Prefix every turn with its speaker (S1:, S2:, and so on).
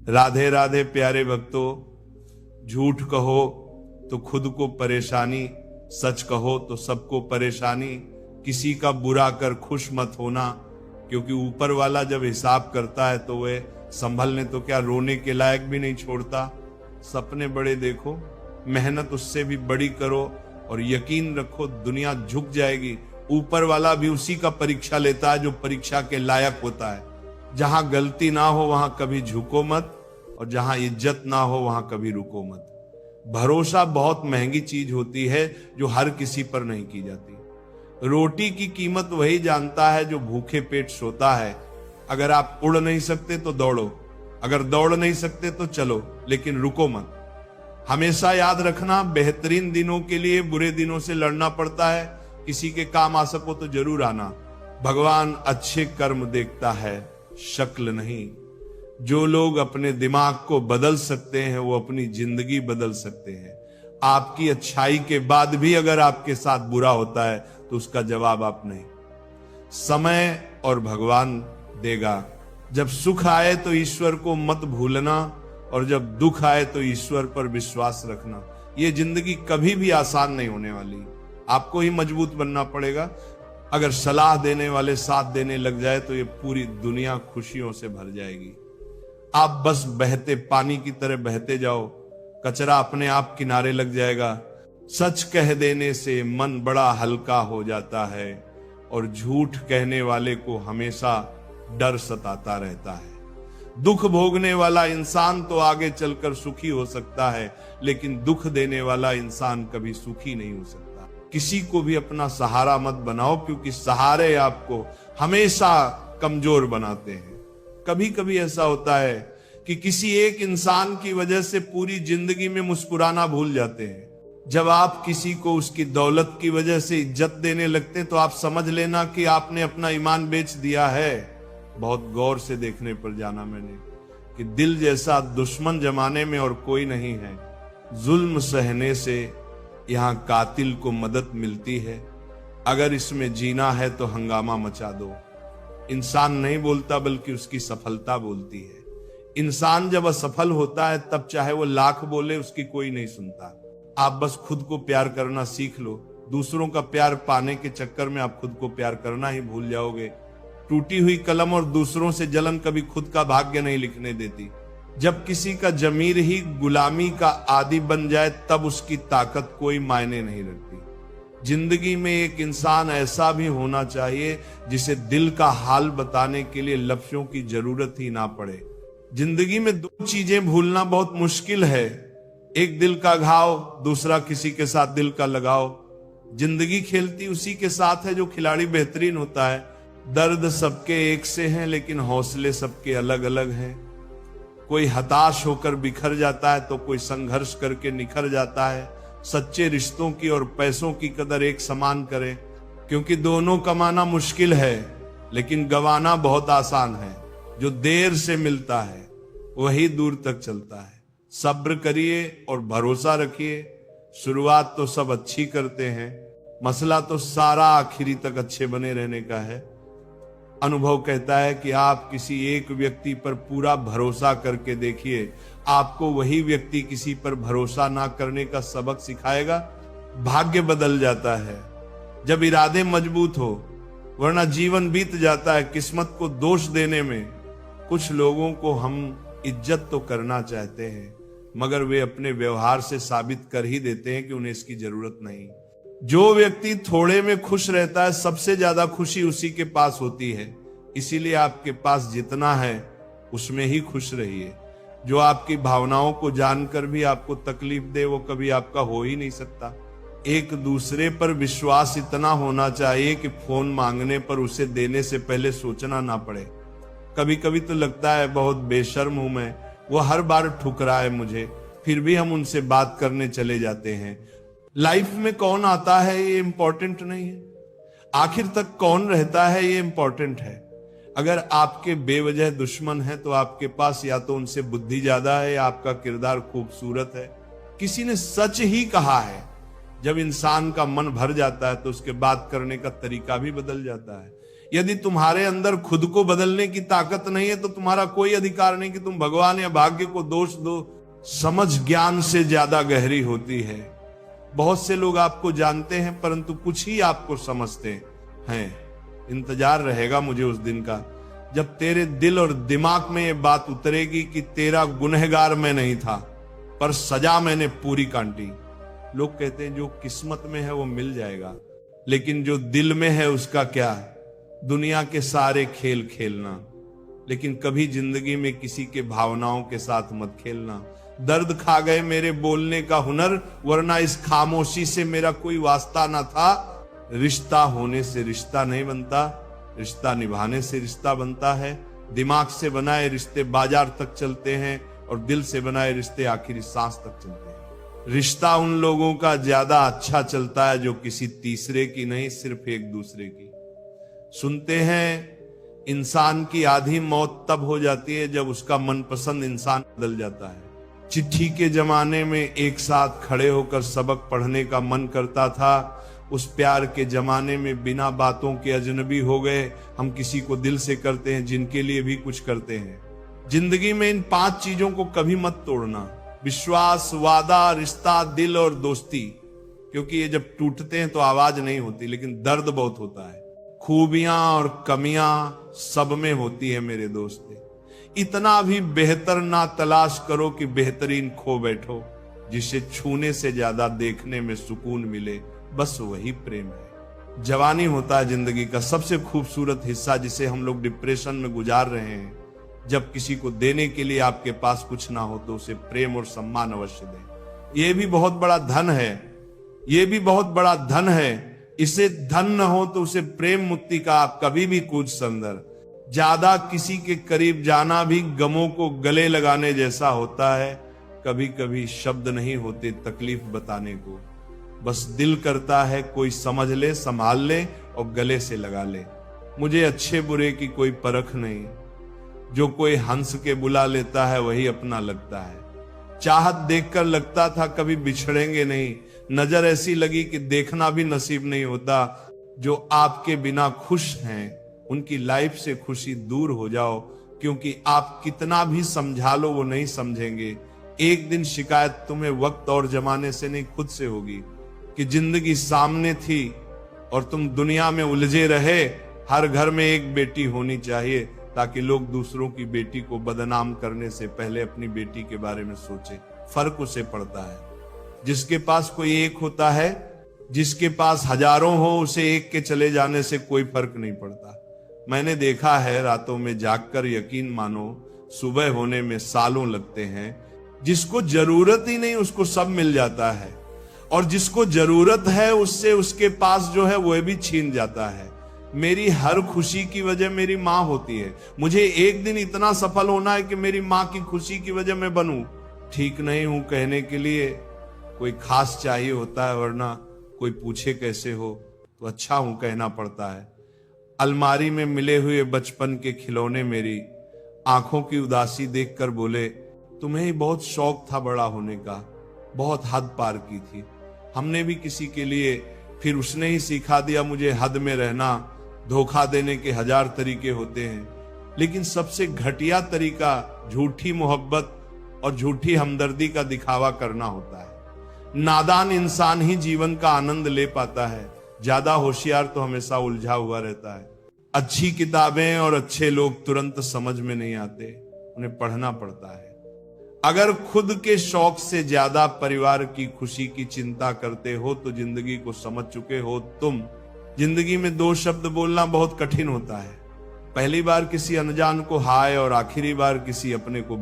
S1: राधे राधे प्यारे भक्तों, झूठ कहो तो खुद को परेशानी, सच कहो तो सबको परेशानी। किसी का बुरा कर खुश मत होना, क्योंकि ऊपर वाला जब हिसाब करता है तो वह संभलने तो क्या रोने के लायक भी नहीं छोड़ता। सपने बड़े देखो, मेहनत उससे भी बड़ी करो और यकीन रखो दुनिया झुक जाएगी। ऊपर वाला भी उसी का परीक्षा लेता है जो परीक्षा के लायक होता है। जहां गलती ना हो वहां कभी झुको मत, और जहां इज्जत ना हो वहां कभी रुको मत। भरोसा बहुत महंगी चीज होती है जो हर किसी पर नहीं की जाती। रोटी की कीमत वही जानता है जो भूखे पेट सोता है। अगर आप उड़ नहीं सकते तो दौड़ो, अगर दौड़ नहीं सकते तो चलो, लेकिन रुको मत। हमेशा याद रखना, बेहतरीन दिनों के लिए बुरे दिनों से लड़ना पड़ता है। किसी के काम आ सको तो जरूर आना। भगवान अच्छे कर्म देखता है, शक्ल नहीं। जो लोग अपने दिमाग को बदल सकते हैं वो अपनी जिंदगी बदल सकते हैं। आपकी अच्छाई के बाद भी अगर आपके साथ बुरा होता है तो उसका जवाब आप नहीं, समय और भगवान देगा। जब सुख आए तो ईश्वर को मत भूलना, और जब दुख आए तो ईश्वर पर विश्वास रखना। ये जिंदगी कभी भी आसान नहीं होने वाली, आपको ही मजबूत बनना पड़ेगा। अगर सलाह देने वाले साथ देने लग जाए तो ये पूरी दुनिया खुशियों से भर जाएगी। आप बस बहते पानी की तरह बहते जाओ, कचरा अपने आप किनारे लग जाएगा। सच कह देने से मन बड़ा हल्का हो जाता है, और झूठ कहने वाले को हमेशा डर सताता रहता है। दुख भोगने वाला इंसान तो आगे चलकर सुखी हो सकता है, लेकिन दुख देने वाला इंसान कभी सुखी नहीं हो सकता। किसी को भी अपना सहारा मत बनाओ, क्योंकि सहारे आपको हमेशा कमजोर बनाते हैं। कभी कभी ऐसा होता है कि किसी एक इंसान की वजह से पूरी जिंदगी में मुस्कुराना भूल जाते हैं। जब आप किसी को उसकी दौलत की वजह से इज्जत देने लगते हैं तो आप समझ लेना कि आपने अपना ईमान बेच दिया है। बहुत गौर से देखने पर जाना मैंने कि दिल जैसा दुश्मन जमाने में और कोई नहीं है। जुल्म सहने से यहां कातिल को मदद मिलती है। अगर इसमें जीना है तो हंगामा मचा दो। इंसान नहीं बोलता बल्कि उसकी सफलता बोलती है। इंसान जब असफल होता है तब चाहे वो लाख बोले उसकी कोई नहीं सुनता। आप बस खुद को प्यार करना सीख लो। दूसरों का प्यार पाने के चक्कर में आप खुद को प्यार करना ही भूल जाओगे। टूटी हुई कलम और दूसरों से जलन कभी खुद का भाग्य नहीं लिखने देती। जब किसी का जमीर ही गुलामी का आदी बन जाए तब उसकी ताकत कोई मायने नहीं रखती। जिंदगी में एक इंसान ऐसा भी होना चाहिए जिसे दिल का हाल बताने के लिए लफ्जों की जरूरत ही ना पड़े। जिंदगी में दो चीजें भूलना बहुत मुश्किल है, एक दिल का घाव, दूसरा किसी के साथ दिल का लगाव। जिंदगी खेलती उसी के साथ है जो खिलाड़ी बेहतरीन होता है। दर्द सबके एक से हैं लेकिन हौसले सबके अलग अलग हैं। कोई हताश होकर बिखर जाता है तो कोई संघर्ष करके निखर जाता है। सच्चे रिश्तों की और पैसों की कदर एक समान करें, क्योंकि दोनों कमाना मुश्किल है लेकिन गंवाना बहुत आसान है। जो देर से मिलता है वही दूर तक चलता है। सब्र करिए और भरोसा रखिए। शुरुआत तो सब अच्छी करते हैं, मसला तो सारा आखिरी तक अच्छे बने रहने का है। अनुभव कहता है कि आप किसी एक व्यक्ति पर पूरा भरोसा करके देखिए, आपको वही व्यक्ति किसी पर भरोसा ना करने का सबक सिखाएगा। भाग्य बदल जाता है जब इरादे मजबूत हो, वरना जीवन बीत जाता है किस्मत को दोष देने में। कुछ लोगों को हम इज्जत तो करना चाहते हैं मगर वे अपने व्यवहार से साबित कर ही देते हैं कि उन्हें इसकी जरूरत नहीं। जो व्यक्ति थोड़े में खुश रहता है सबसे ज्यादा खुशी उसी के पास होती है। इसीलिए आपके पास जितना है उसमें ही खुश रहिए। जो आपकी भावनाओं को जानकर भी आपको तकलीफ दे वो कभी आपका हो ही नहीं सकता। एक दूसरे पर विश्वास इतना होना चाहिए कि फोन मांगने पर उसे देने से पहले सोचना ना पड़े। कभी कभी तो लगता है बहुत बेशर्म हूं मैं, वो हर बार ठुकराए मुझे, फिर भी हम उनसे बात करने चले जाते हैं। लाइफ में कौन आता है ये इंपॉर्टेंट नहीं है, आखिर तक कौन रहता है ये इंपॉर्टेंट है। अगर आपके बेवजह दुश्मन है तो आपके पास या तो उनसे बुद्धि ज्यादा है या आपका किरदार खूबसूरत है। किसी ने सच ही कहा है, जब इंसान का मन भर जाता है तो उसके बात करने का तरीका भी बदल जाता है। यदि तुम्हारे अंदर खुद को बदलने की ताकत नहीं है तो तुम्हारा कोई अधिकार नहीं कि तुम भगवान या भाग्य को दोष दो। समझ ज्ञान से ज्यादा गहरी होती है। बहुत से लोग आपको जानते हैं परंतु कुछ ही आपको समझते हैं। इंतजार रहेगा मुझे उस दिन का जब तेरे दिल और दिमाग में ये बात उतरेगी कि तेरा गुनहगार मैं नहीं था पर सजा मैंने पूरी काटी। लोग कहते हैं जो किस्मत में है वो मिल जाएगा, लेकिन जो दिल में है उसका क्या? दुनिया के सारे खेल खेलना, लेकिन कभी जिंदगी में किसी के भावनाओं के साथ मत खेलना। दर्द खा गए मेरे बोलने का हुनर, वरना इस खामोशी से मेरा कोई वास्ता ना था। रिश्ता होने से रिश्ता नहीं बनता, रिश्ता निभाने से रिश्ता बनता है। दिमाग से बनाए रिश्ते बाजार तक चलते हैं और दिल से बनाए रिश्ते आखिरी सांस तक चलते हैं। रिश्ता उन लोगों का ज्यादा अच्छा चलता है जो किसी तीसरे की नहीं, सिर्फ एक दूसरे की। सुनते हैं इंसान की आधी मौत तब हो जाती है जब उसका मनपसंद इंसान बदल जाता है। चिट्ठी के जमाने में एक साथ खड़े होकर सबक पढ़ने का मन करता था, उस प्यार के जमाने में बिना बातों के अजनबी हो गए। हम किसी को दिल से करते हैं, जिनके लिए भी कुछ करते हैं। जिंदगी में इन 5 चीजों को कभी मत तोड़ना: विश्वास, वादा, रिश्ता, दिल और दोस्ती। क्योंकि ये जब टूटते हैं तो आवाज नहीं होती, लेकिन दर्द बहुत होता है। खूबियां और कमियां सब में होती है मेरे दोस्त। इतना भी बेहतर ना तलाश करो कि बेहतरीन खो बैठो। जिसे छूने से ज्यादा देखने में सुकून मिले, बस वही प्रेम है। जवानी होता है जिंदगी का सबसे खूबसूरत हिस्सा, जिसे हम लोग डिप्रेशन में गुजार रहे हैं। जब किसी को देने के लिए आपके पास कुछ ना हो तो उसे प्रेम और सम्मान अवश्य दें। यह भी बहुत बड़ा धन है, यह भी बहुत बड़ा धन है। इसे धन न हो तो उसे प्रेम मुक्ति का आप कभी भी कूद संदर। ज्यादा किसी के करीब जाना भी गमों को गले लगाने जैसा होता है। कभी कभी शब्द नहीं होते तकलीफ बताने को, बस दिल करता है कोई समझ ले, संभाल ले और गले से लगा ले। मुझे अच्छे बुरे की कोई परख नहीं, जो कोई हंस के बुला लेता है वही अपना लगता है। चाहत देखकर लगता था कभी बिछड़ेंगे नहीं, नजर ऐसी लगी कि देखना भी नसीब नहीं होता। जो आपके बिना खुश हैं उनकी लाइफ से खुशी दूर हो जाओ, क्योंकि आप कितना भी समझा लो वो नहीं समझेंगे। एक दिन शिकायत तुम्हें वक्त और जमाने से नहीं खुद से होगी कि जिंदगी सामने थी और तुम दुनिया में उलझे रहे। हर घर में एक बेटी होनी चाहिए ताकि लोग दूसरों की बेटी को बदनाम करने से पहले अपनी बेटी के बारे में सोचे। फर्क उसे पड़ता है जिसके पास कोई एक होता है, जिसके पास हजारों हो उसे एक के चले जाने से कोई फर्क नहीं पड़ता। मैंने देखा है रातों में जागकर यकीन मानो सुबह होने में सालों लगते हैं। जिसको जरूरत ही नहीं उसको सब मिल जाता है, और जिसको जरूरत है उससे उसके पास जो है वह भी छीन जाता है। मेरी हर खुशी की वजह मेरी माँ होती है। मुझे एक दिन इतना सफल होना है कि मेरी माँ की खुशी की वजह मैं बनूं। ठीक नहीं हूं कहने के लिए कोई खास चाहिए होता है, वरना कोई पूछे कैसे हो तो अच्छा हूं कहना पड़ता है। अलमारी में मिले हुए बचपन के खिलौने मेरी आंखों की उदासी देखकर बोले, तुम्हें ही बहुत शौक था बड़ा होने का, बहुत हद पार की थी। हमने भी किसी के लिए, फिर उसने ही सिखा दिया मुझे हद में रहना। धोखा देने के 1000 तरीके होते हैं, लेकिन सबसे घटिया तरीका झूठी मोहब्बत और झूठी हमदर्दी का दिखावा करना होता है। नादान इंसान ही जीवन का आनंद ले पाता है, ज्यादा होशियार तो हमेशा उलझा हुआ रहता है। अच्छी किताबें और अच्छे लोग तुरंत समझ में नहीं आते, उन्हें पढ़ना पड़ता है। अगर खुद के शौक से ज्यादा परिवार की खुशी की चिंता करते हो तो जिंदगी को समझ चुके हो तुम। जिंदगी में 2 शब्द बोलना बहुत कठिन होता है। पहली बार किसी अनजान को हाय और आखिरी बार किसी अपने को